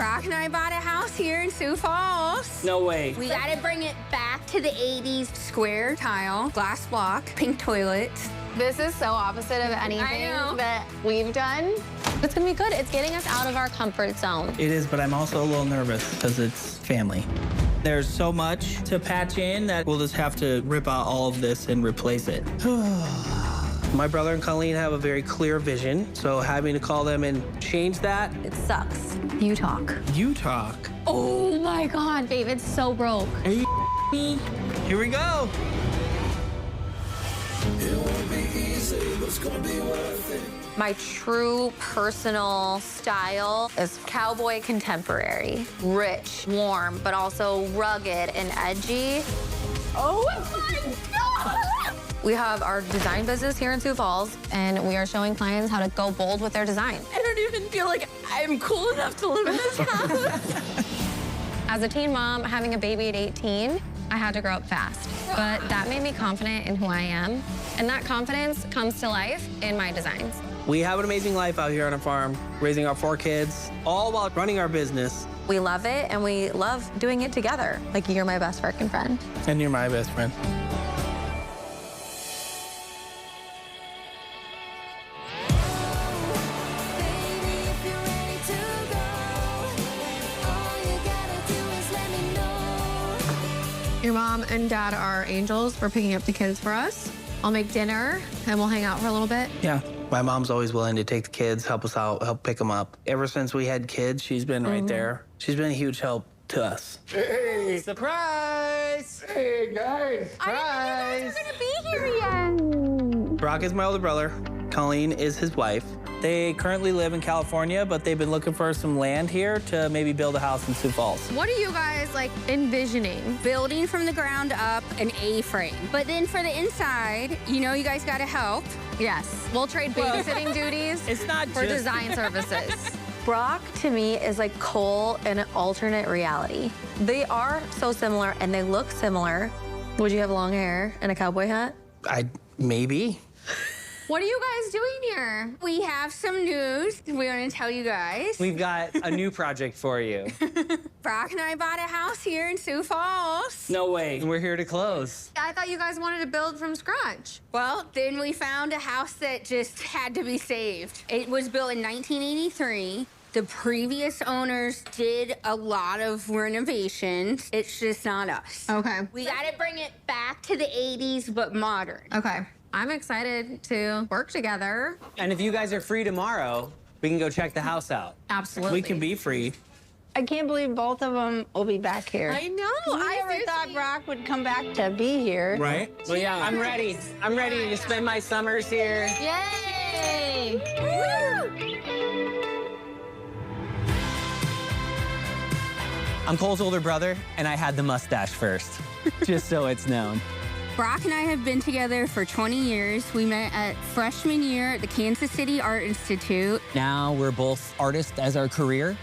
Brock and I bought a house here in Sioux Falls. No way. We gotta bring it back to the 80s. Square tile, glass block, pink toilets. This is so opposite of anything that we've done. It's gonna be good. It's getting us out of our comfort zone. It is, but I'm also a little nervous because it's family. There's so much to patch in that we'll just have to rip out all of this and replace it. My brother and Colleen have a very clear vision, so having to call them and change that. It sucks. You talk. You talk. Oh my God, babe, it's so broke. Are you me? Here we go. It won't be easy, but it's gonna be worth it. My true personal style is cowboy contemporary. Rich, warm, but also rugged and edgy. Oh my God! We have our design business here in Sioux Falls, and we are showing clients how to go bold with their design. I don't even feel like I'm cool enough to live in this house. As a teen mom, having a baby at 18, I had to grow up fast. But that made me confident in who I am. And that confidence comes to life in my designs. We have an amazing life out here on a farm, raising our 4 kids, all while running our business. We love it, and we love doing it together. Like, you're my best freaking friend. And you're my best friend. Your mom and dad are angels for picking up the kids for us. I'll make dinner, and we'll hang out for a little bit. Yeah. My mom's always willing to take the kids, help us out, help pick them up. Ever since we had kids, she's been right there. She's been a huge help to us. Hey! Surprise! Hey, guys! I didn't know you guys were gonna be here yet. Brock is my older brother. Colleen is his wife. They currently live in California, but they've been looking for some land here to maybe build a house in Sioux Falls. What are you guys, like, envisioning? Building from the ground up an A-frame. But then for the inside, you know you guys gotta help. Yes. We'll trade babysitting duties It's not for just... design services. Brock, to me, is like Cole in an alternate reality. They are so similar, and they look similar. Would you have long hair and a cowboy hat? Maybe. What are you guys doing here? We have some news we want to tell you guys. We've got a new project for you. Brock and I bought a house here in Sioux Falls. No way. We're here to close. I thought you guys wanted to build from scratch. Well, then we found a house that just had to be saved. It was built in 1983. The previous owners did a lot of renovations. It's just not us. Okay. We got to bring it back to the 80s, but modern. Okay. I'm excited to work together. And if you guys are free tomorrow, we can go check the house out. Absolutely. We can be free. I can't believe both of them will be back here. I know. I never thought Brock would come back to be here. Right? Well, yeah, I'm ready. I'm ready to spend my summers here. Yay! I'm Cole's older brother, and I had the mustache first, just so it's known. Brock and I have been together for 20 years. We met at freshman year at the Kansas City Art Institute. Now we're both artists as our career.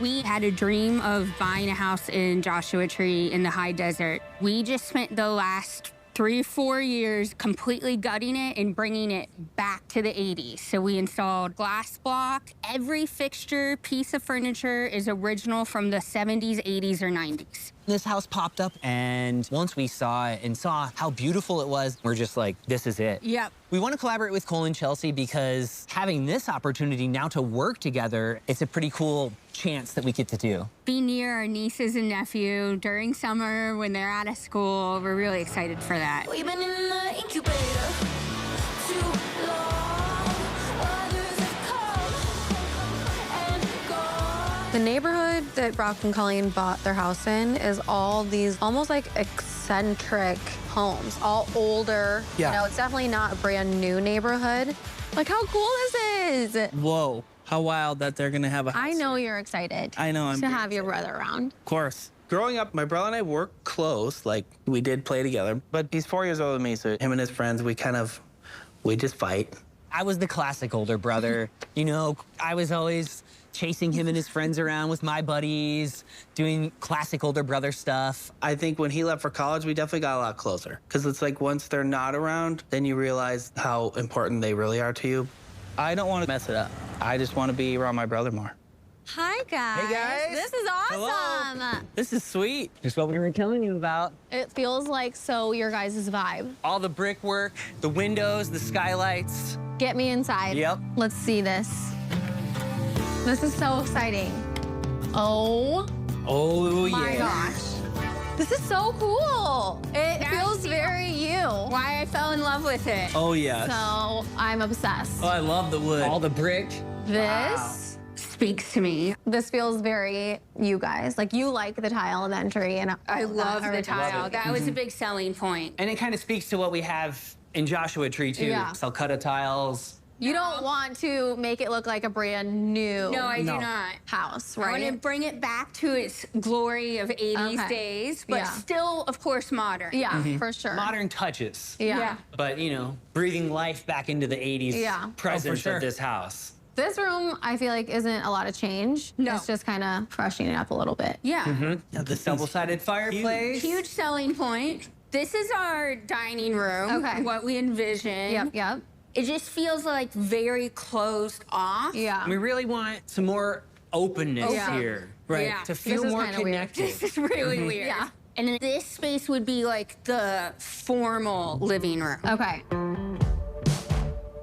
We had a dream of buying a house in Joshua Tree in the high desert. We just spent the last 3-4 years completely gutting it and bringing it back to the 80s. So we installed glass block. Every fixture, piece of furniture is original from the 70s, 80s, or 90s. This house popped up, and once we saw it and saw how beautiful it was, we're just like, this is it. Yep. We want to collaborate with Cole and Chelsea because having this opportunity now to work together, it's a pretty cool chance that we get to do. Be near our nieces and nephew during summer when they're out of school. We're really excited for that. We've been in the incubator too long. Others have come and gone. The neighborhood that Brock and Colleen bought their house in is all these almost like eccentric homes, all older. Yeah. You know, it's definitely not a brand new neighborhood. Like, how cool is this? Whoa. How wild that they're gonna have a house. I know you're excited. I know I'm to very have your brother around. Of course. Growing up, my brother and I were close, like we did play together, but he's 4 years older than me, so him and his friends, we just fight. I was the classic older brother. You know, I was always chasing him and his friends around with my buddies, doing classic older brother stuff. I think when he left for college, we definitely got a lot closer. Because it's like once they're not around, then you realize how important they really are to you. I don't want to mess it up. I just want to be around my brother more. Hi, guys. Hey, guys. This is awesome. Hello. This is sweet. Just what we were telling you about. It feels like so your guys' vibe. All the brickwork, the windows, the skylights. Get me inside. Yep. Let's see this. This is so exciting. Oh Oh, my yeah. gosh. This is so cool. It Now feels see very you. Why I fell in love with it. Oh, yes. So I'm obsessed. Oh, I love the wood. All the brick. This Speaks to me. this feels very you guys. Like you like the tile of entry and I love the original. tile. That was a big selling point. And it kind of speaks to what we have in Joshua Tree, too. Yeah. Salcutta tiles. You don't want to make it look like a brand new No, I No. do not. house, I want to right? bring it back to its glory of 80s Okay. days, but Yeah. still, of course, modern. Yeah, for sure. Modern touches. Yeah. Yeah. But, you know, breathing life back into the 80s Yeah. presence sure. of this house. This room, I feel like, isn't a lot of change. No. It's just kind of freshening it up a little bit. Yeah. Yeah, this Double-sided fireplace. Huge selling point. This is our dining room. Okay. What we envision. Yep. It just feels like very closed off. Yeah. We really want some more openness Yeah. here. Right. Yeah. To feel This is more kinda weird. connected. This is really weird. Yeah. And then this space would be like the formal living room. Okay.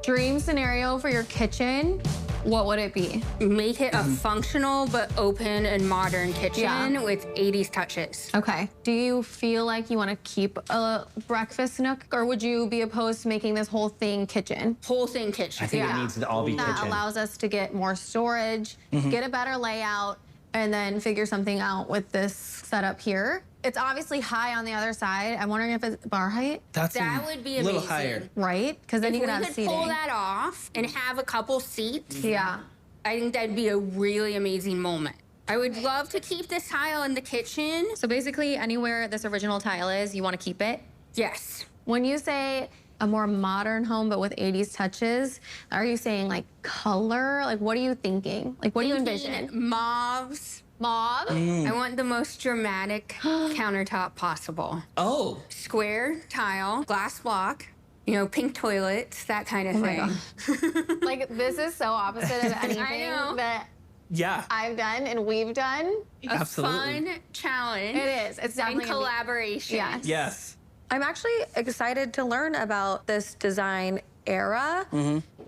Dream scenario for your kitchen, what would it be? Make it a functional but open and modern kitchen Yeah. with 80s touches. Okay. Do you feel like you want to keep a breakfast nook, or would you be opposed to making this whole thing kitchen? Whole thing kitchen. I think Yeah. it needs to all be That kitchen. allows us to get more storage, get a better layout, and then figure something out with this setup here. It's obviously high on the other side. I'm wondering if it's bar height, That's That would be a little amazing. higher. right? Because then If you we could have could seating. pull that off and have a couple seats, Yeah. I think that'd be a really amazing moment. I would love to keep this tile in the kitchen. So basically, anywhere this original tile is, you want to keep it. Yes. When you say a more modern home but with 80s touches, are you saying like color? Like what are you thinking? Like what do you Thinking envision? Mauves. Mauve? I want the most dramatic countertop possible. Oh, Square tile, glass block, you know, pink toilets, that kind of my thing. Like this is so opposite of anything know. that yeah. I've done and we've done. A Absolutely. fun challenge. It is. It's And definitely gonna be- collaboration. Yes. Yes. I'm actually excited to learn about this design era.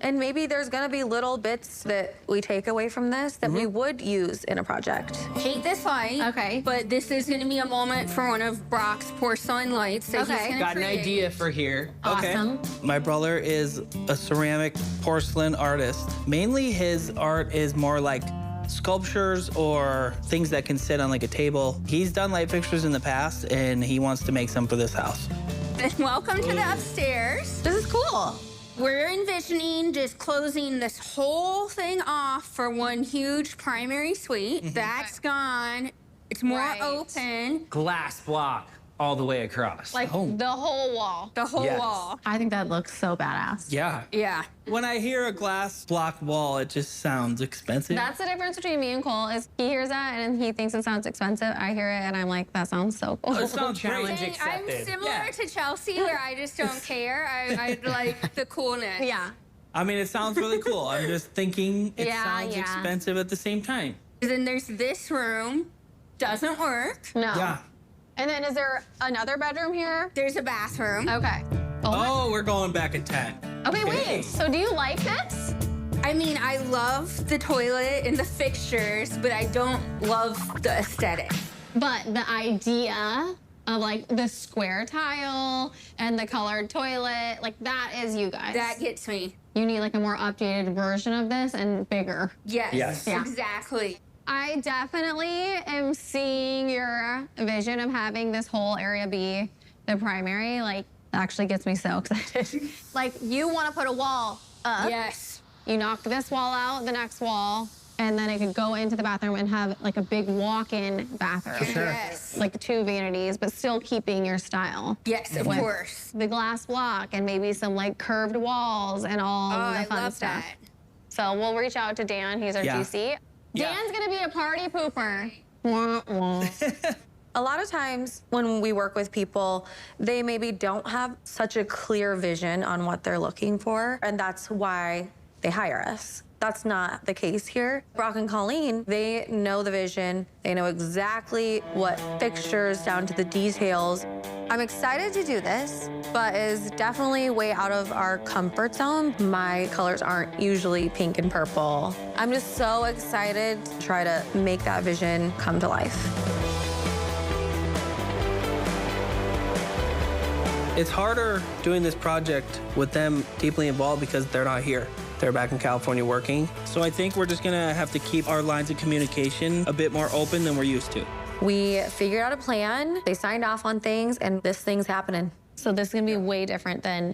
And maybe there's gonna be little bits that we take away from this that we would use in a project. Hate this light. Okay. But this is going to be a moment for one of Brock's porcelain lights that Okay. he's going to Got an idea for here. Awesome. My brother is a ceramic porcelain artist. Mainly his art is more like sculptures or things that can sit on like a table. He's done light fixtures in the past and he wants to make some for this house. And welcome to the upstairs. This is cool. We're envisioning just closing this whole thing off for one huge primary suite. That's gone. It's more Right. open. Glass block all the way across. Like the whole wall. The whole Yes. wall. I think that looks so badass. Yeah. Yeah. When I hear a glass block wall, it just sounds expensive. That's the difference between me and Cole is he hears that and he thinks it sounds expensive. I hear it and I'm like, that sounds so cool. It sounds Challenge great. I'm accepted. similar Yeah. to Chelsea where I just don't care. I like the coolness. Yeah. I mean, it sounds really cool. I'm just thinking it Yeah, sounds yeah. expensive at the same time. Then there's this room. Doesn't work. No. Yeah. And then is there another bedroom here? There's a bathroom. Okay. Oh, we're going back at 10. Okay, Okay. wait. So do you like this? I mean, I love the toilet and the fixtures, but I don't love the aesthetic. But the idea of like the square tile and the colored toilet, like that is you guys. That gets me. You need like a more updated version of this and bigger. Yes. Yes. Yeah. Exactly. I definitely am seeing your vision of having this whole area be the primary. Like, actually gets me so excited. Like, you want to put a wall up. Yes. You knock this wall out, the next wall, and then it could go into the bathroom and have like a big walk-in bathroom. Yes. Like 2 vanities, but still keeping your style. Yes, of With course. The glass block and maybe some like curved walls and all Oh, the I fun love stuff. that. So we'll reach out to Dan. He's our Yeah. GC. Yeah. Dan's gonna be a party pooper. Wah, wah. A lot of times when we work with people, they maybe don't have such a clear vision on what they're looking for, and that's why they hire us. That's not the case here. Brock and Colleen, they know the vision. They know exactly what fixtures down to the details. I'm excited to do this, but is definitely way out of our comfort zone. My colors aren't usually pink and purple. I'm just so excited to try to make that vision come to life. It's harder doing this project with them deeply involved because they're not here. They're back in California working. So I think we're just gonna have to keep our lines of communication a bit more open than we're used to. We figured out a plan, they signed off on things, and this thing's happening. So this is gonna be way different than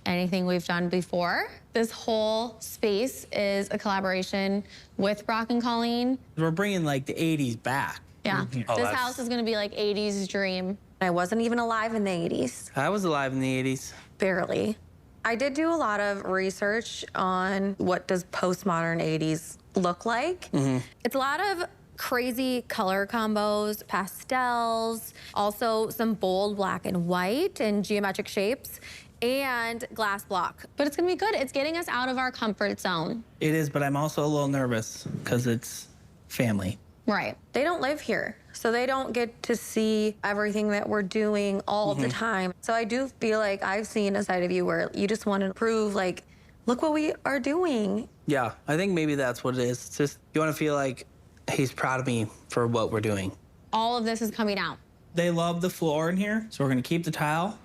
anything we've done before. This whole space is a collaboration with Brock and Colleen. We're bringing like the 80s back. Yeah, Oh, this that's- house is gonna be like 80s dream. I wasn't even alive in the 80s, I was alive in the 80s. barely. I did do a lot of research on what does postmodern 80s look like. It's a lot of crazy color combos, pastels, also some bold black and white and geometric shapes, and glass block. But it's gonna be good. It's getting us out of our comfort zone. It is, but I'm also a little nervous because it's family. Right. They don't live here, so they don't get to see everything that we're doing all the time. So I do feel like I've seen a side of you where you just want to prove, like, look what we are doing. Yeah, I think maybe that's what it is. It's just you want to feel like he's proud of me for what we're doing. All of this is coming out. They love the floor in here, so we're gonna keep the tile.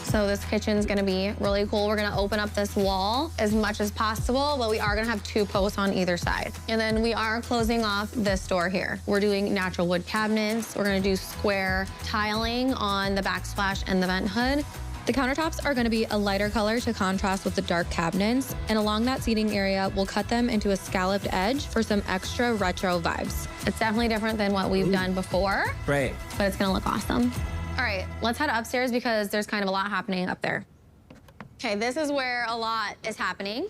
So this kitchen's gonna be really cool. We're gonna open up this wall as much as possible, but we are gonna have 2 posts on either side. And then we are closing off this door here. We're doing natural wood cabinets. We're gonna do square tiling on the backsplash and the vent hood. The countertops are going to be a lighter color to contrast with the dark cabinets, and along that seating area, we'll cut them into a scalloped edge for some extra retro vibes. It's definitely different than what we've done before, Right. but it's gonna look awesome. All right, let's head upstairs because there's kind of a lot happening up there. Okay, this is where a lot is happening,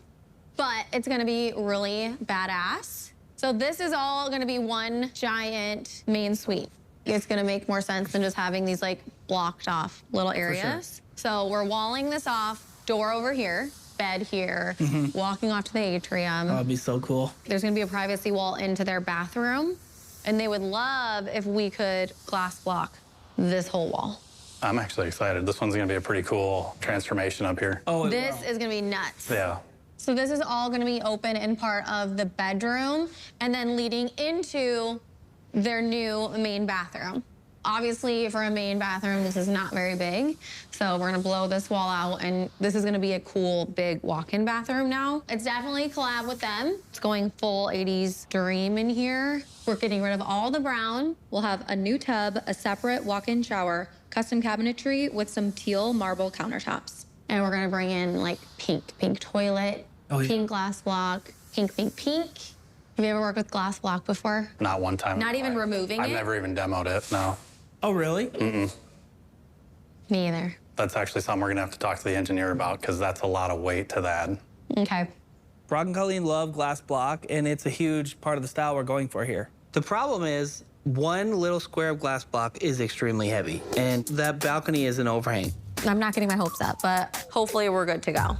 but it's gonna be really badass. So this is all gonna be one giant main suite. It's gonna make more sense than just having these like blocked off little areas. So we're walling this off, door over here, bed here, walking off to the atrium. That would be so cool. There's gonna be a privacy wall into their bathroom, and they would love if we could glass block this whole wall. I'm actually excited. This one's gonna be a pretty cool transformation up here. Oh, it This will. is gonna be nuts. Yeah. So this is all gonna be open in part of the bedroom and then leading into their new main bathroom. Obviously, for a main bathroom, this is not very big. So we're gonna blow this wall out, and this is gonna be a cool, big walk-in bathroom now. It's definitely a collab with them. It's going full 80s dream in here. We're getting rid of all the brown. We'll have a new tub, a separate walk-in shower, custom cabinetry with some teal marble countertops. And we're gonna bring in like pink toilet, Oh, yeah. pink glass block, pink. Have you ever worked with glass block before? Not one time. Not even removing I've it? never even demoed it, no. Oh, really? Me either. That's actually something we're gonna have to talk to the engineer about because that's a lot of weight to that. Okay. Brock and Colleen love glass block, and it's a huge part of the style we're going for here. The problem is, one little square of glass block is extremely heavy, and that balcony is an overhang. I'm not getting my hopes up, but Hopefully we're good to go.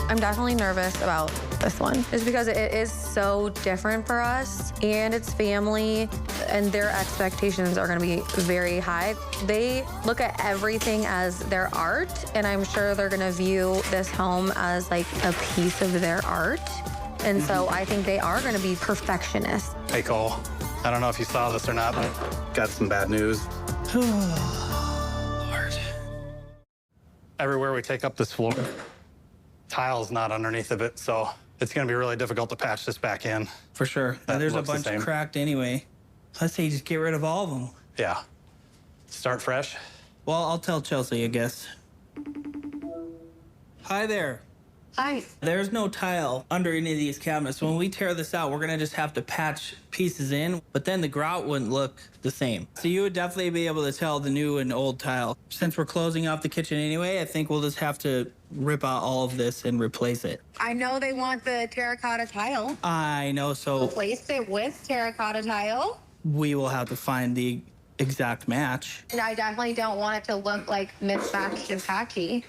I'm definitely nervous about this one, just because it is so different for us, and it's family, and their expectations are gonna be very high. They look at everything as their art, and I'm sure they're gonna view this home as like a piece of their art. And so I think they are gonna be perfectionists. Hey, Cole, I don't know if you saw this or not, but got some bad news. Lord. Everywhere we take up this floor, tile's not underneath of it, so it's gonna be really difficult to patch this back in. For sure. That And there's a looks the bunch same. cracked anyway. Let's say just get rid of all of them. Yeah. Start fresh. Well, I'll tell Chelsea, I guess. Hi there. Hi. There's no tile under any of these cabinets. When we tear this out, we're gonna just have to patch pieces in, but then the grout wouldn't look the same. So you would definitely be able to tell the new and old tile. Since we're closing off the kitchen anyway, I think we'll just have to rip out all of this and replace it. I know they want the terracotta tile. I know, so Replace it with terracotta tile. we will have to find the exact match. And I definitely don't want it to look like mismatched and patchy.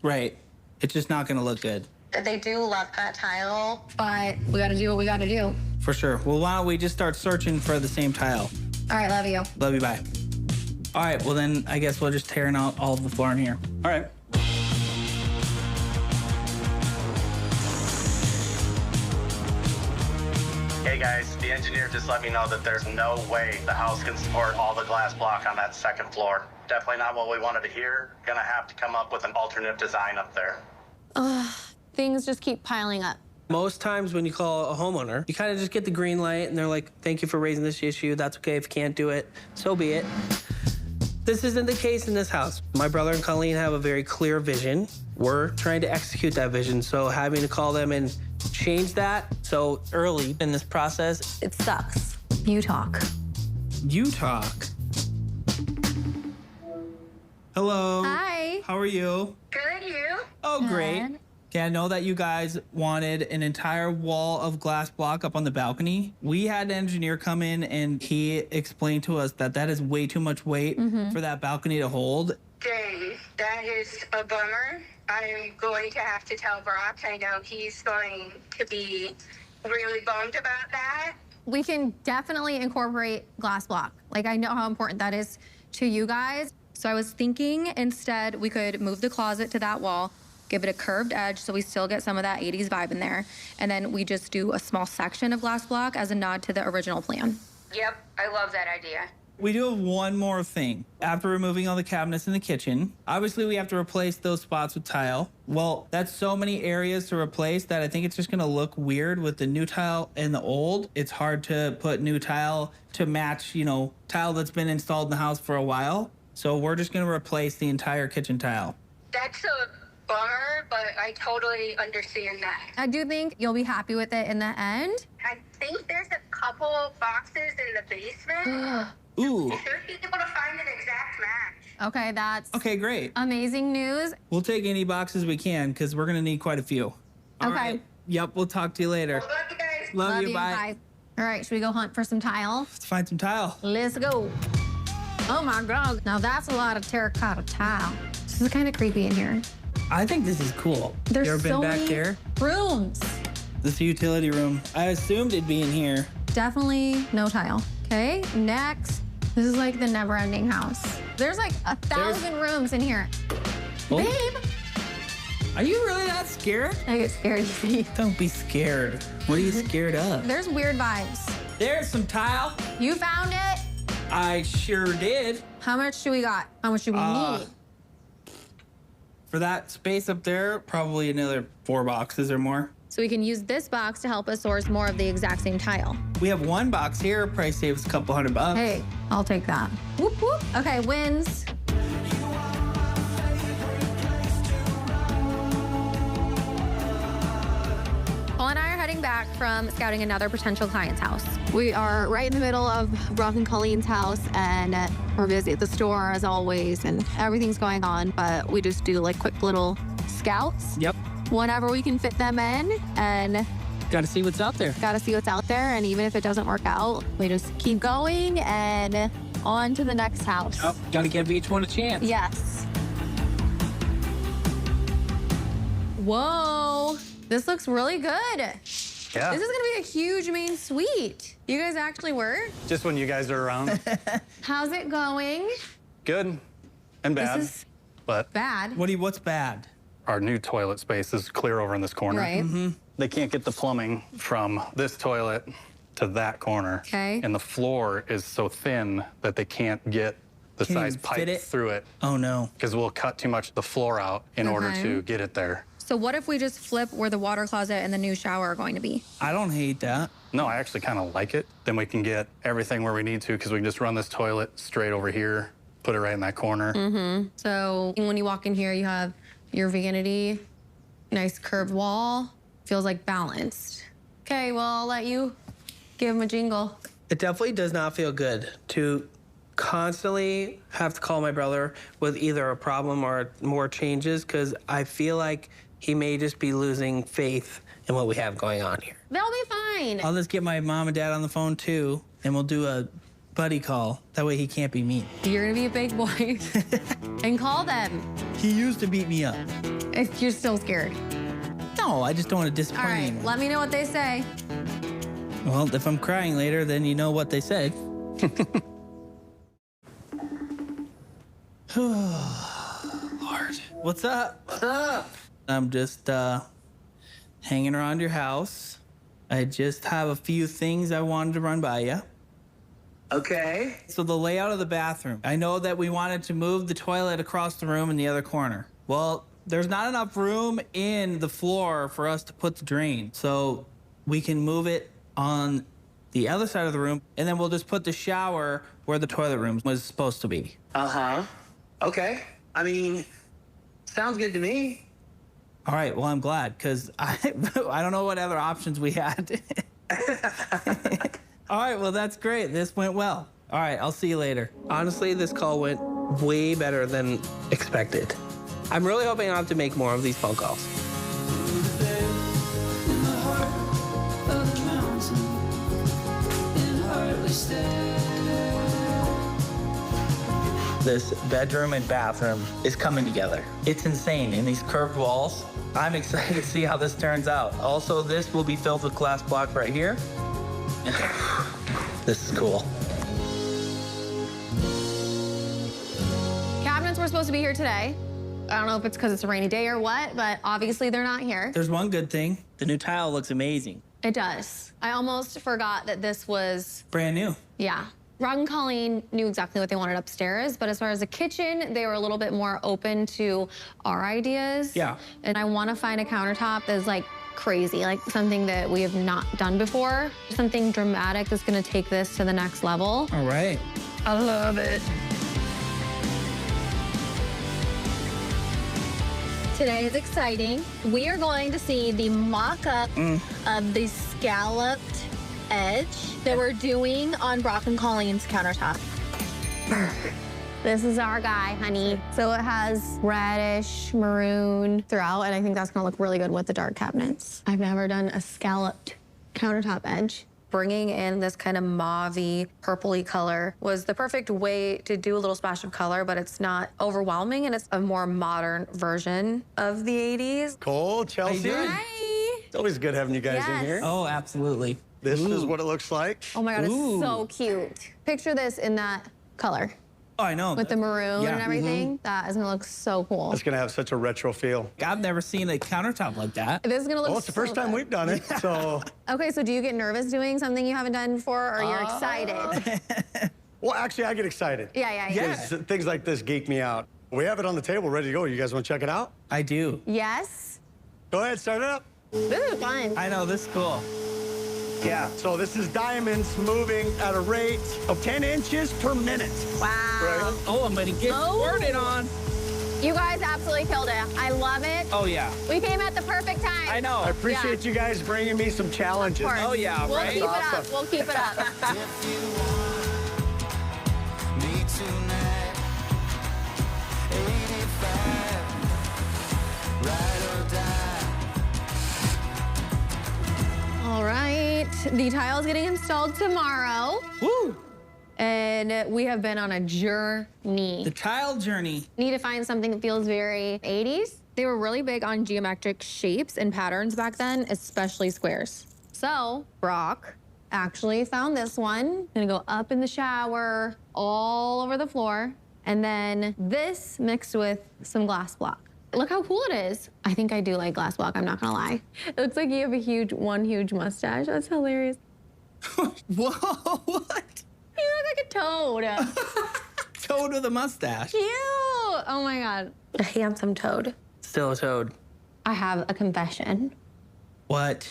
Right. It's just not gonna look good. They do love that tile, but we gotta do what we gotta do. For sure. Well, why don't we just start searching for the same tile? All right, love you. Love you, bye. All right, well then I guess we'll just tearing out all of the floor in here. All right. Hey guys, the engineer just let me know that there's no way the house can support all the glass block on that second floor. Definitely not what we wanted to hear. Gonna have to come up with an alternate design up there. Things just keep piling up. Most times when you call a homeowner, you kind of just get the green light and they're like, thank you for raising this issue. That's okay if you can't do it. So be it. This isn't the case in this house. My brother and Colleen have a very clear vision. We're trying to execute that vision. So having to call them and change that so early in this process. It sucks. You talk. You talk. Hello. Hi. How are you? Good, you? Oh, great. Okay, I know that you guys wanted an entire wall of glass block up on the balcony. We had an engineer come in and he explained to us that that is way too much weight for that balcony to hold. Dang, that is a bummer. I'm going to have to tell Brock. I know he's going to be really bummed about that. We can definitely incorporate glass block. Like, I know how important that is to you guys. So I was thinking instead we could move the closet to that wall, give it a curved edge so we still get some of that 80s vibe in there. And then we just do a small section of glass block as a nod to the original plan. Yep, I love that idea. We do have one more thing. After removing all the cabinets in the kitchen, obviously we have to replace those spots with tile. Well, that's so many areas to replace that I think it's just gonna look weird with the new tile and the old. It's hard to put new tile to match, you know, tile that's been installed in the house for a while. So we're just gonna replace the entire kitchen tile. That's a bummer, but I totally understand that. I do think you'll be happy with it in the end. I think there's a couple of boxes in the basement. Ooh, Should be able to find an exact match. Okay, that's okay, great. amazing news. We'll take any boxes we can because we're gonna need quite a few. All Okay. right. Yep, we'll talk to you later. Love you guys. Love you, bye. All right, should we go hunt for some tile? Let's find some tile. Let's go. Oh my God. Now that's a lot of terracotta tile. This is kind of creepy in here. I think this is cool. There's you ever so been back many there? rooms. This is the utility room. I assumed it'd be in here. Definitely no tile. Okay, next. This is like the never-ending house. There's like 1,000 rooms in here. Oh. Babe, Are you really that scared? I get scared easy. Don't be scared. What are you scared of? There's weird vibes. There's some tile. You found it? I sure did. How much do we got? How much do we need? For that space up there, probably another 4 boxes or more. So we can use this box to help us source more of the exact same tile. We have 1 box here. Price saves a couple $100. Hey, I'll take that. Whoop, whoop. Okay, wins. Paul and I are heading back from scouting another potential client's house. We are right in the middle of Brock and Colleen's house, and we're busy at the store as always, and everything's going on, but we just do like quick little scouts Yep. whenever we can fit them in, and Gotta see what's out there. gotta see what's out there, and even if it doesn't work out, we just keep going and on to the next house. Oh, gotta give each one a chance. Yes. Whoa, this looks really good. Yeah. This is gonna be a huge main suite. You guys actually were? Just when you guys are around. How's it going? Good and bad. This is But bad. What's bad? our new toilet space is clear over in this corner. Right. They can't get the plumbing from this toilet to that corner. Okay. And the floor is so thin that they can't get the Can't size even pipe fit it? through it Oh no. because we'll cut too much of the floor out in order Okay. to get it there. So what if we just flip where the water closet and the new shower are going to be? I don't hate that. No, I actually kind of like it. Then we can get everything where we need to because we can just run this toilet straight over here, put it right in that corner. So when you walk in here, you have your vanity, nice curved wall, feels like balanced. Okay, well, I'll let you give him a jingle. It definitely does not feel good to constantly have to call my brother with either a problem or more changes because I feel like he may just be losing faith in what we have going on here. They'll be fine. I'll just get my mom and dad on the phone too, and we'll do a buddy call. That way he can't be mean. You're gonna be a big boy and call them He used to beat me up. if you're still scared. No, I just don't want to All disappoint right, anyone. let me know what they say. Well, if I'm crying later, then you know what they said. Lord. What's up? What's up? I'm just hanging around your house. I just have a few things I wanted to run by you. Okay. So the layout of the bathroom. I know that we wanted to move the toilet across the room in the other corner. Well, there's not enough room in the floor for us to put the drain. So we can move it on the other side of the room, and then we'll just put the shower where the toilet room was supposed to be. Uh-huh. Okay. I mean, sounds good to me. All right, well, I'm glad, because I don't know what other options we had. All right, well, that's great. This went well. All right, I'll see you later. Honestly, this call went way better than expected. I'm really hoping I don't have to make more of these phone calls. This bedroom and bathroom is coming together. It's insane. And these curved walls, I'm excited to see how this turns out. Also, this will be filled with glass block right here. This is cool. Cabinets were supposed to be here today. I don't know if it's because it's a rainy day or what, but obviously they're not here. There's one good thing. The new tile looks amazing. It does. I almost forgot that this was, Brand new. yeah. Rock and Colleen knew exactly what they wanted upstairs, but as far as the kitchen, they were a little bit more open to our ideas. Yeah. And I want to find a countertop that's like crazy, like something that we have not done before, something dramatic that's going to take this to the next level. All right. I love it. Today is exciting. We are going to see the mock-up of the scalloped edge that we're doing on Brock and Colleen's countertop. This is our guy, honey. So it has reddish, maroon throughout, and I think that's gonna look really good with the dark cabinets. I've never done a scalloped countertop edge. Bringing in this kind of mauve-y, purpley color was the perfect way to do a little splash of color, but it's not overwhelming, and it's a more modern version of the 80s. Cole, Chelsea. Hi. It's always good having you guys in here. Oh, absolutely. This is what it looks like. Oh my God, it's so cute. Picture this in that color. Oh, I know. With the maroon Yeah. and everything. That is gonna look so cool. It's gonna have such a retro feel. I've never seen a countertop like that. This is gonna look Well, it's the first so time good. we've done it, so. Okay, so do you get nervous doing something you haven't done before, or you're excited? Well, actually, I get excited. Yeah. Because things like this geek me out. We have it on the table ready to go. You guys want to check it out? I do. Yes. Go ahead, start it up. This is fun. I know, this is cool. Yeah, so this is diamonds moving at a rate of 10 inches per minute. Wow. Right? Oh, I'm gonna get squirted on. You guys absolutely killed it. I love it. Oh, yeah. We came at the perfect time. I know. I appreciate you guys bringing me some challenges. Oh, yeah, We'll right? keep it up. Awesome. We'll keep it up. Me tonight, 85, ride or die. All right. The tile's getting installed tomorrow. Woo! And we have been on a journey. The child journey. Need to find something that feels very 80s. They were really big on geometric shapes and patterns back then, especially squares. So Brock actually found this one. Gonna go up in the shower, all over the floor. And then this mixed with some glass block. Look how cool it is. I think I do like glass block, I'm not gonna lie. It looks like you have one huge mustache. That's hilarious. Whoa, what? You look like a toad. Toad with a mustache. Cute. Oh my God. A handsome toad. Still a toad. I have a confession. What?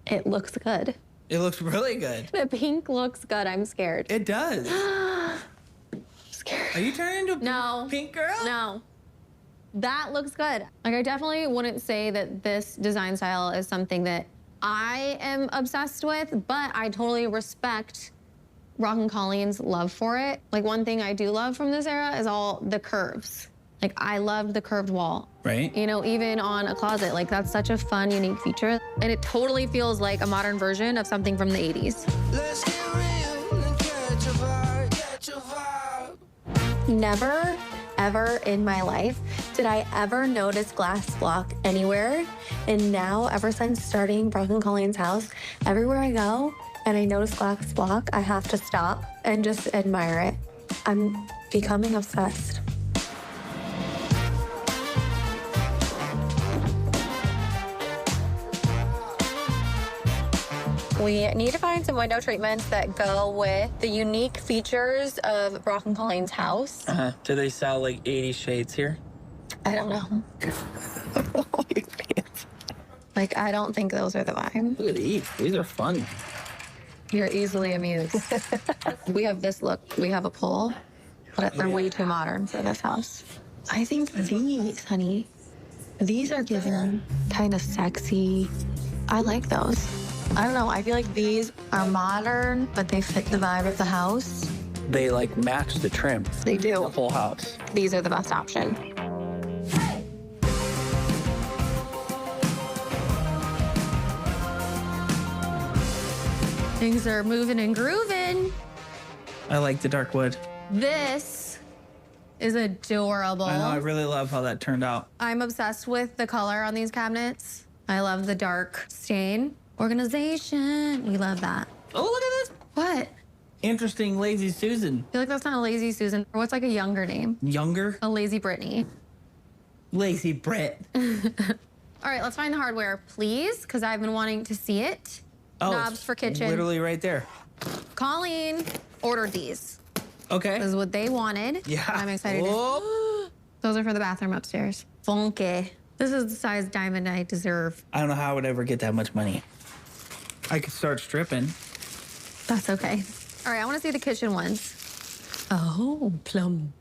It looks good. It looks really good. The pink looks good. I'm scared. It does. Scared. Are you turning into a pink girl? No. That looks good. Like, I definitely wouldn't say that this design style is something that I am obsessed with, but I totally respect Rock and Colleen's love for it. Like, one thing I do love from this era is all the curves. Like, I loved the curved wall. Right. You know, even on a closet, like, that's such a fun, unique feature. And it totally feels like a modern version of something from the 80s. Let's get real and catch a vibe. Never, ever in my life did I ever notice glass block anywhere. And now, ever since starting Brock & Colleen's house, everywhere I go and I notice glass block, I have to stop and just admire it. I'm becoming obsessed. We need to find some window treatments that go with the unique features of Brock & Colleen's house. Do they sell like 80 shades here? I don't know. Like, I don't think those are the vibe. Look at these. These are fun. You're easily amused. We have this look. We have a pole, but they're way too modern for this house. I think these, honey, these are giving kind of sexy. I like those. I don't know. I feel like these are modern, but they fit the vibe of the house. They like match the trim. They do. The whole house. These are the best option. Things are moving and grooving. I like the dark wood. This is adorable. I know. I really love how that turned out. I'm obsessed with the color on these cabinets. I love the dark stain. Organization. We love that. Oh, look at this. What? Interesting Lazy Susan. I feel like that's not a Lazy Susan. What's like a younger name? Younger? A Lazy Brittany. Lazy Brit. All right, let's find the hardware, please, because I've been wanting to see it. Oh, Knobs for kitchen. Literally right there. Colleen ordered these. Okay. This is what they wanted. Yeah. I'm excited. Those are for the bathroom upstairs. Funky. This is the size diamond I deserve. I don't know how I would ever get that much money. I could start stripping. That's okay. All right, I want to see the kitchen ones. Oh, plum.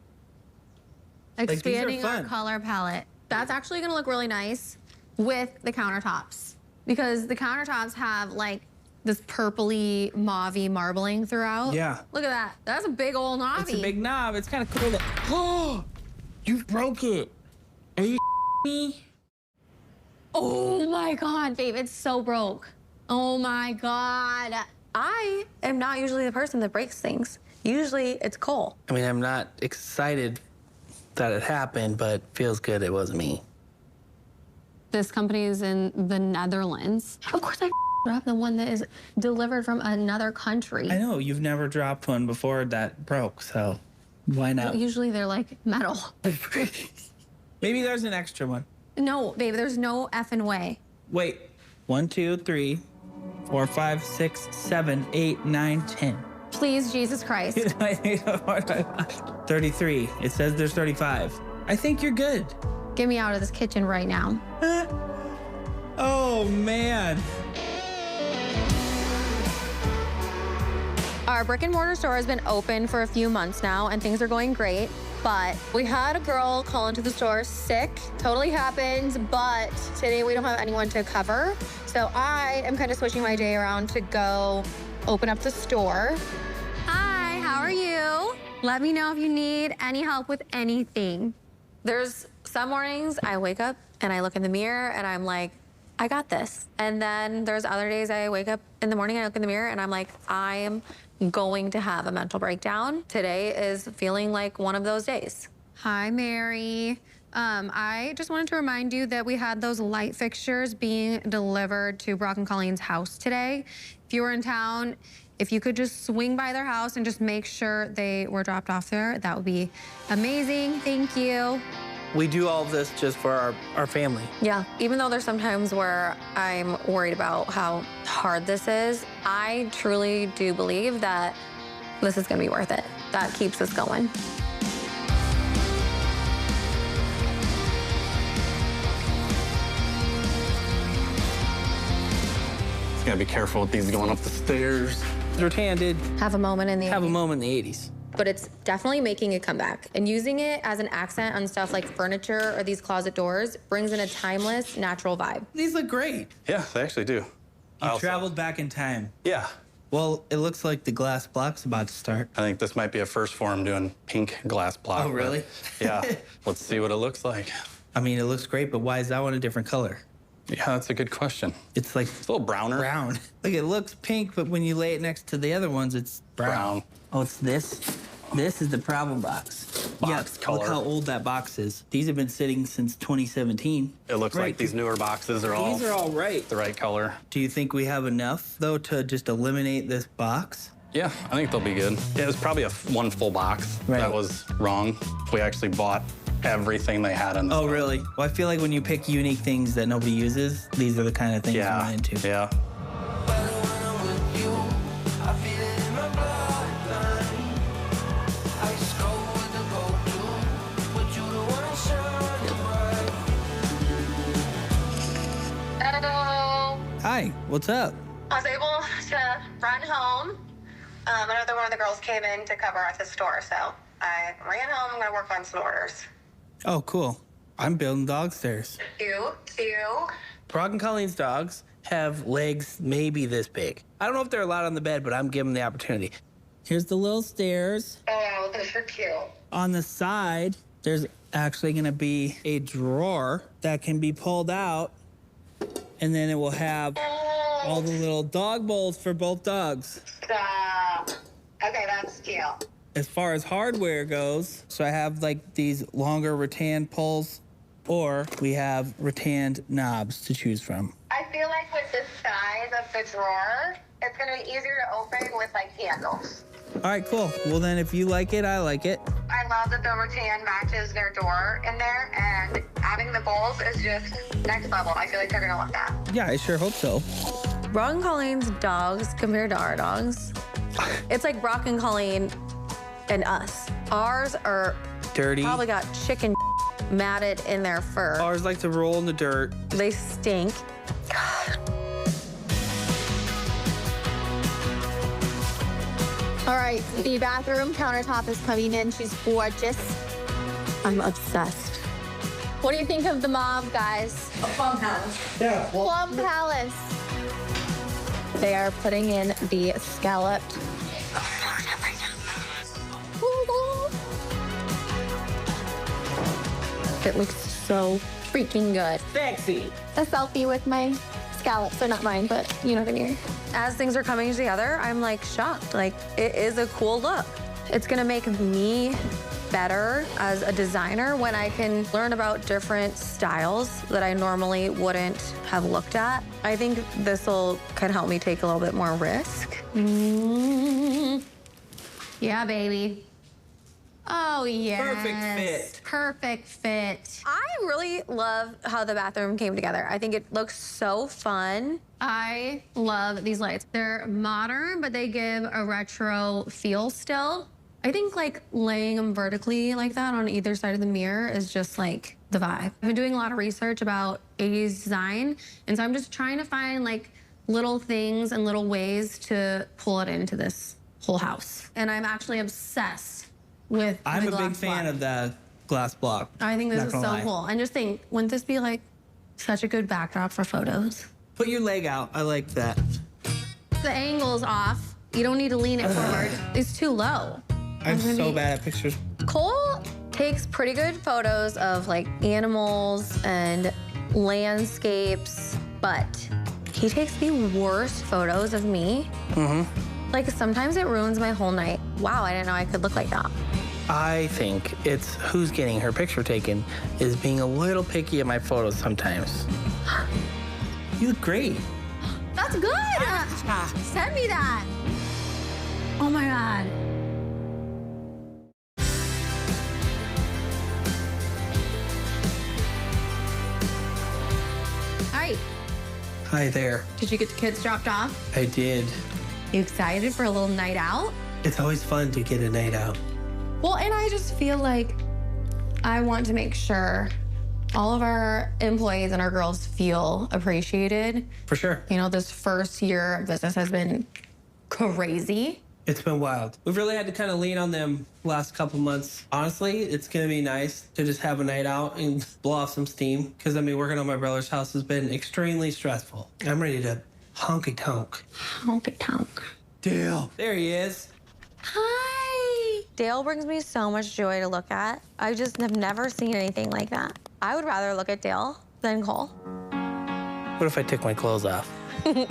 Expanding our color palette. That's actually going to look really nice with the countertops because the countertops have like this purpley, mauvey marbling throughout. Yeah. Look at that. That's a big old knobby. It's a big knob. It's kind of cool. Oh, you broke it. Are you me? Oh my God, babe, it's so broke. Oh my God. I am not usually the person that breaks things. Usually it's Cole. I mean, I'm not excited that it happened, but feels good it wasn't me. This company is in the Netherlands. Of course I have the one that is delivered from another country. I know. You've never dropped one before that broke, so why not? Usually they're like metal. Maybe there's an extra one. No, babe, there's no effing way. Wait. 1, 2, 3, 4, 5, 6, 7, 8, 9, 10. Please, Jesus Christ. 33. It says there's 35. I think you're good. Get me out of this kitchen right now. Oh, man. Our brick and mortar store has been open for a few months now and things are going great. But we had a girl call into the store sick. Totally happens, but today we don't have anyone to cover. So I am kind of switching my day around to go open up the store. Hi, how are you? Let me know if you need any help with anything. There's some mornings I wake up and I look in the mirror and I'm like, I got this. And then there's other days I wake up in the morning and I look in the mirror and I'm like, I am going to have a mental breakdown. Today is feeling like one of those days. Hi, Mary. I just wanted to remind you that we had those light fixtures being delivered to Brock & Colleen's house today. If you were in town, if you could just swing by their house and just make sure they were dropped off there, that would be amazing. Thank you. We do all of this just for our family. Yeah, even though there's sometimes where I'm worried about how hard this is, I truly do believe that this is gonna be worth it. That keeps us going. Just gotta be careful with these going up the stairs. They're handed. Have a moment in the Have a moment in the 80s. But it's definitely making a comeback. And using it as an accent on stuff like furniture or these closet doors brings in a timeless, natural vibe. These look great. Yeah, they actually do. You traveled back in time. Yeah. Well, it looks like the glass block's about to start. I think this might be a first for him doing pink glass block. Oh, really? Yeah. Let's see what it looks like. I mean, it looks great, but why is that one a different color? Yeah, that's a good question. It's like It's a little browner. brown. Like, it looks pink, but when you lay it next to the other ones, it's brown. Brown. Oh, it's this? This is the problem box. Box color. Look how old that box is. These have been sitting since 2017. It looks like these newer boxes are all These are all right. the right color. Do you think we have enough, though, to just eliminate this box? Yeah, I think they'll be good. It was probably one full box that was wrong. We actually bought everything they had in the Oh, really? Well, I feel like when you pick unique things that nobody uses, these are the kind of things you run into. Yeah. Hello. Hi, what's up? I was able to run home. Another one of the girls came in to cover at the store, so I ran home. I'm gonna work on some orders. Oh, cool. I'm building dog stairs. You. Brock and Colleen's dogs have legs maybe this big. I don't know if they're allowed on the bed, but I'm giving them the opportunity. Here's the little stairs. Oh, those are cute. On the side, there's actually gonna be a drawer that can be pulled out, and then it will have all the little dog bowls for both dogs. Stop. Okay, that's cute. As far as hardware goes, so I have like these longer rattan poles, or we have rattan knobs to choose from. I feel like with the size of the drawer, it's gonna be easier to open with like handles. All right, cool. Well, then if you like it, I like it. I love that the rattan matches their door in there, and having the bowls is just next level. I feel like they're gonna love that. Yeah, I sure hope so. Brock and Colleen's dogs compared to our dogs, it's like Brock and Colleen and us. Ours are Dirty. probably got chicken matted in their fur. Ours like to roll in the dirt. They stink. All right, the bathroom countertop is coming in. She's gorgeous. I'm obsessed. What do you think of the mauve, guys? A Plum Palace. Yeah. Plum Palace. They are putting in the scalloped. It looks so freaking good. Sexy. A selfie with my scallops. They're not mine, but you know what I mean. As things are coming together, I'm like shocked. Like, it is a cool look. It's gonna make me better as a designer when I can learn about different styles that I normally wouldn't have looked at. I think this can help me take a little bit more risk. Yeah, baby. Oh, yes. Perfect fit. Perfect fit. I really love how the bathroom came together. I think it looks so fun. I love these lights. They're modern, but they give a retro feel still. I think like laying them vertically like that on either side of the mirror is just like the vibe. I've been doing a lot of research about 80s design, and so I'm just trying to find like little things and little ways to pull it into this whole house. And I'm actually obsessed with I'm the a big glass fan block. of the glass block. I think this Not is gonna so lie. cool. And just think, wouldn't this be like such a good backdrop for photos? Put your leg out. I like that. The angle's off. You don't need to lean it forward. It's too low. I'm so bad at pictures. Cole takes pretty good photos of like animals and landscapes, but he takes the worst photos of me. Like sometimes it ruins my whole night. Wow, I didn't know I could look like that. I think it's who's getting her picture taken is being a little picky at my photos sometimes. You look great. That's good. Send me that. Oh my God. Hi. Hi there. Did you get the kids dropped off? I did. You excited for a little night out? It's always fun to get a night out. Well, and I just feel like I want to make sure all of our employees and our girls feel appreciated. For sure. You know, this first year of business has been crazy. It's been wild. We've really had to kind of lean on them last couple months. Honestly, it's gonna be nice to just have a night out and blow off some steam. Because I mean, working on my brother's house has been extremely stressful. I'm ready to honky tonk. Honky tonk. Dale. There he is. Hi. Dale brings me so much joy to look at. I just have never seen anything like that. I would rather look at Dale than Cole. What if I took my clothes off? This is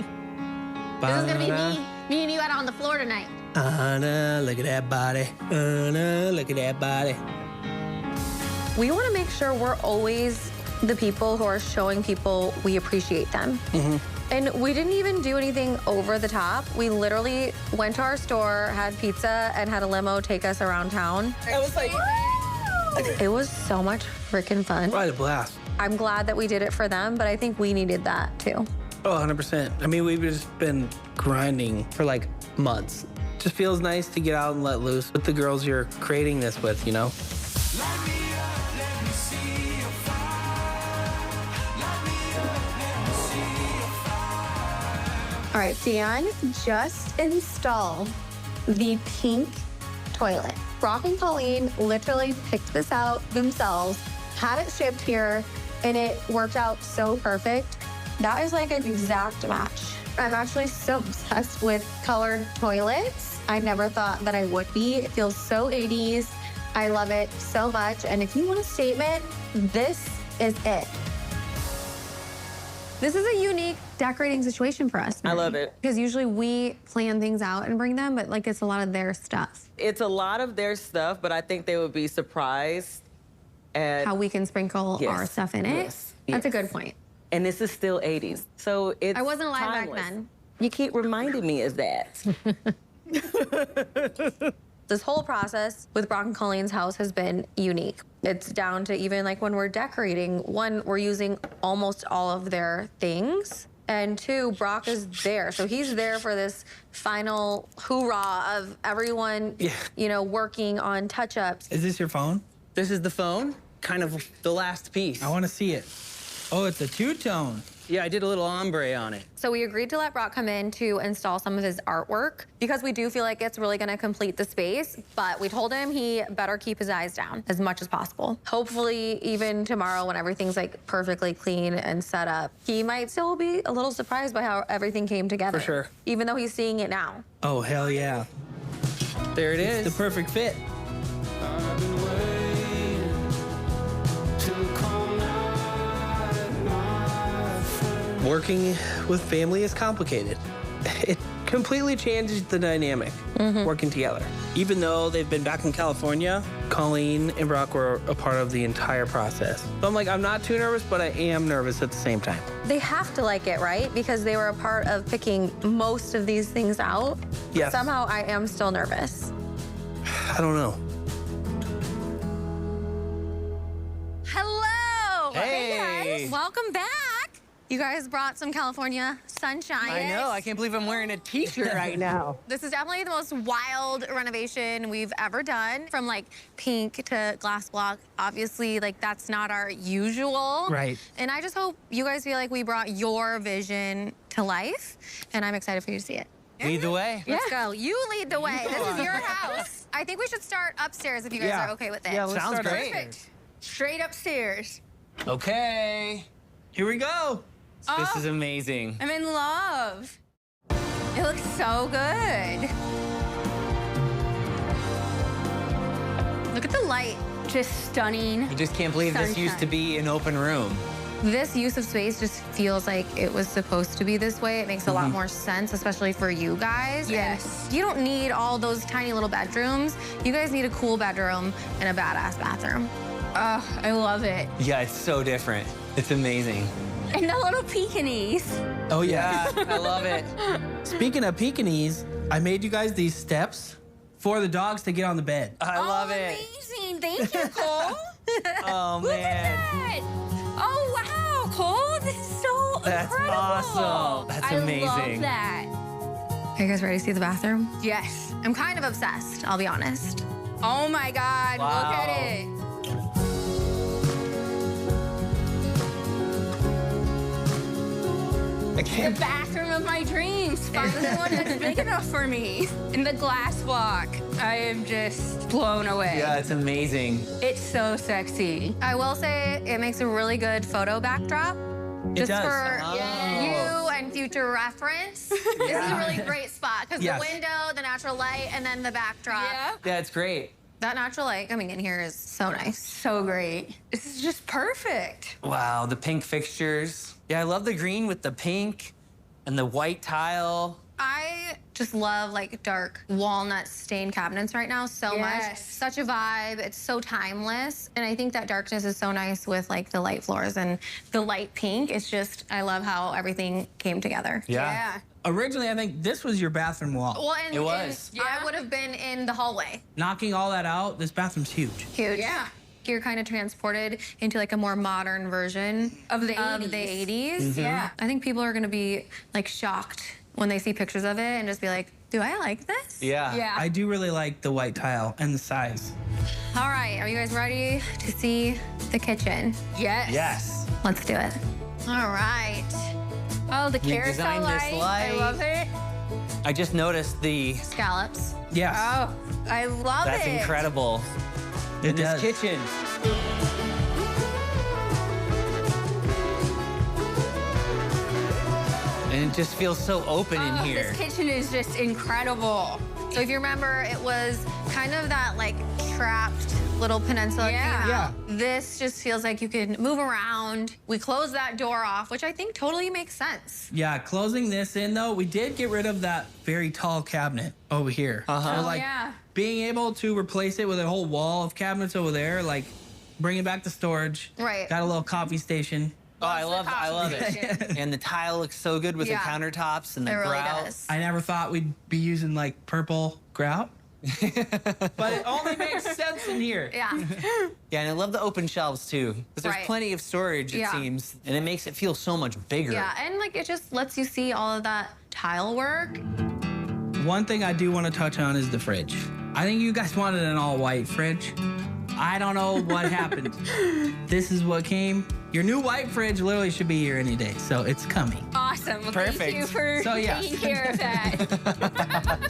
gonna be me. Me and you out on the floor tonight. Anna, look at that body. Anna, look at that body. We want to make sure we're always the people who are showing people we appreciate them. And we didn't even do anything over the top. We literally went to our store, had pizza, and had a limo take us around town. I was like, It was so much freaking fun. what a blast. I'm glad that we did it for them, but I think we needed that too. Oh, 100%. I mean, we've just been grinding for like months. Just feels nice to get out and let loose with the girls you're creating this with, you know? All right, Dan just installed the pink toilet. Brock and Colleen literally picked this out themselves, had it shipped here, and it worked out so perfect. That is like an exact match. I'm actually so obsessed with colored toilets. I never thought that I would be. It feels so 80s. I love it so much. And if you want a statement, this is it. This is a unique decorating situation for us. I love it. Because usually we plan things out and bring them, but like it's a lot of their stuff. It's a lot of their stuff, but I think they would be surprised at How we can sprinkle our stuff in it. Yes, That's a yes. good point. And this is still 80s. So it's I wasn't alive back timeless. then. You keep reminding me of that. This whole process with Brock and Colleen's house has been unique. It's down to even like when we're decorating, one, we're using almost all of their things. And two, Brock is there. So he's there for this final hoorah of everyone, you know, working on touch-ups. Is this your phone? This is the phone, kind of the last piece. I want to see it. Oh, it's a two-tone. Yeah, I did a little ombre on it. So we agreed to let Brock come in to install some of his artwork because we do feel like it's really gonna complete the space, but we told him he better keep his eyes down as much as possible. Hopefully even tomorrow when everything's like perfectly clean and set up, he might still be a little surprised by how everything came together. For sure. Even though he's seeing it now. Oh, hell yeah. There it It's is. the perfect fit. Working with family is complicated. It completely changes the dynamic working together. Even though they've been back in California, Colleen and Brock were a part of the entire process. So I'm like, I'm not too nervous, but I am nervous at the same time. They have to like it, right? Because they were a part of picking most of these things out. Yes. Somehow I am still nervous. I don't know. Hello! Hey. guys, welcome back. You guys brought some California sunshine. I know, I can't believe I'm wearing a t-shirt right now. This is definitely the most wild renovation we've ever done. From like pink to glass block. Obviously, like that's not our usual. Right. And I just hope you guys feel like we brought your vision to life. And I'm excited for you to see it. Lead the way. Let's go. You lead the way. This is your house. I think we should start upstairs if you guys are okay with it. Yeah, let's Sounds start great. upstairs. Straight upstairs. Okay. here we go. This is amazing. I'm in love. It looks so good. Look at the light. Just stunning. You just can't believe this used to be an open room. This use of space just feels like it was supposed to be this way. It makes a lot more sense, especially for you guys. Yes. And you don't need all those tiny little bedrooms. You guys need a cool bedroom and a badass bathroom. I love it. Yeah, it's so different. It's amazing. And the little Pekingese. Oh, yeah. I love it. Speaking of Pekingese, I made you guys these steps for the dogs to get on the bed. I love it. Amazing. Thank you, Cole. Oh, Look at man. that. Oh, wow, Cole. This is so That's incredible. awesome. That's amazing. I love that. Are you guys ready to see the bathroom? Yes. I'm kind of obsessed, I'll be honest. Oh, my God. Wow. Look at it. I The can't. bathroom of my dreams. Finally one that's big enough for me. And the glass block. I am just blown away. Yeah, it's amazing. It's so sexy. I will say it makes a really good photo backdrop. Just does. for Oh. you and future reference. This is a really great spot because Yes. the window, the natural light, and then the backdrop. Yeah. Yeah, it's great. That natural light coming in here is so nice. So great. This is just perfect. Wow, the pink fixtures. Yeah, I love the green with the pink and the white tile. I just love like dark walnut stained cabinets right now so much. Such a vibe. It's so timeless. And I think that darkness is so nice with like the light floors and the light pink. It's just, I love how everything came together. Yeah. Originally, I think this was your bathroom wall. Well, and, I would have been in the hallway. Knocking all that out, this bathroom's huge. Huge. Yeah. You're kind of transported into like a more modern version of the 80s. 80s. Yeah. I think people are gonna be like shocked when they see pictures of it and just be like, do I like this? Yeah. I do really like the white tile and the size. All right, are you guys ready to see the kitchen? Yes. Yes. Let's do it. All right. Oh, the You carousel designed this light. I love it. I just noticed the... Scallops. Yes. Oh, I love That's it. incredible. It In this does. kitchen. And it just feels so open in here. This kitchen is just incredible. So if you remember, it was kind of that like trapped little peninsula. Yeah. This just feels like you can move around. We closed that door off, which I think totally makes sense. Yeah, closing this in though, we did get rid of that very tall cabinet over here. So like being able to replace it with a whole wall of cabinets over there, like bringing back the storage. Right. Got a little coffee station. Oh, I love it. And the tile looks so good with the countertops and the grout. I never thought we'd be using like purple grout. But it only makes sense in here. Yeah. Yeah, and I love the open shelves too, because there's Right. plenty of storage, it Yeah. seems, and it makes it feel so much bigger. Yeah, and like it just lets you see all of that tile work. One thing I do want to touch on is the fridge. I think you guys wanted an all-white fridge. I don't know what happened. This is what came. Your new white fridge literally should be here any day, so it's coming. Awesome. Well, Perfect. Thank you for So, yes. taking care of that.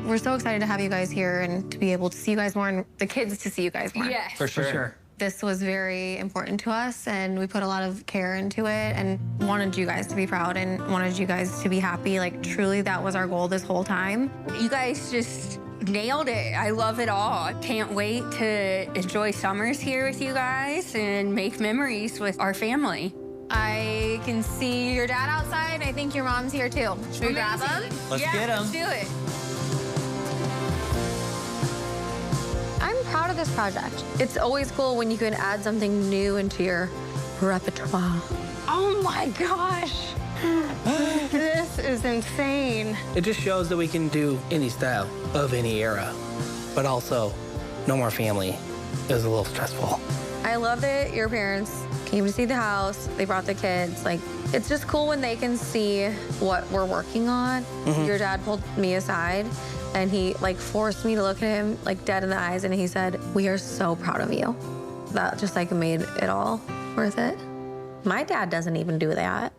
We're so excited to have you guys here and to be able to see you guys more and the kids to see you guys more. Yes. For sure. This was very important to us and we put a lot of care into it and wanted you guys to be proud and wanted you guys to be happy. Like truly that was our goal this whole time. You guys just nailed it. I love it all. Can't wait to enjoy summers here with you guys and make memories with our family. I can see your dad outside and I think your mom's here too. Should we grab them? Let's get 'em. Let's do it. I'm proud of this project. It's always cool when you can add something new into your repertoire. Oh my gosh. This is insane. It just shows that we can do any style of any era, but also no more family. It was a little stressful. I love that your parents came to see the house. They brought the kids. Like, it's just cool when they can see what we're working on. Your dad pulled me aside and he like forced me to look at him like dead in the eyes and he said, "We are so proud of you." That just like made it all worth it. My dad doesn't even do that.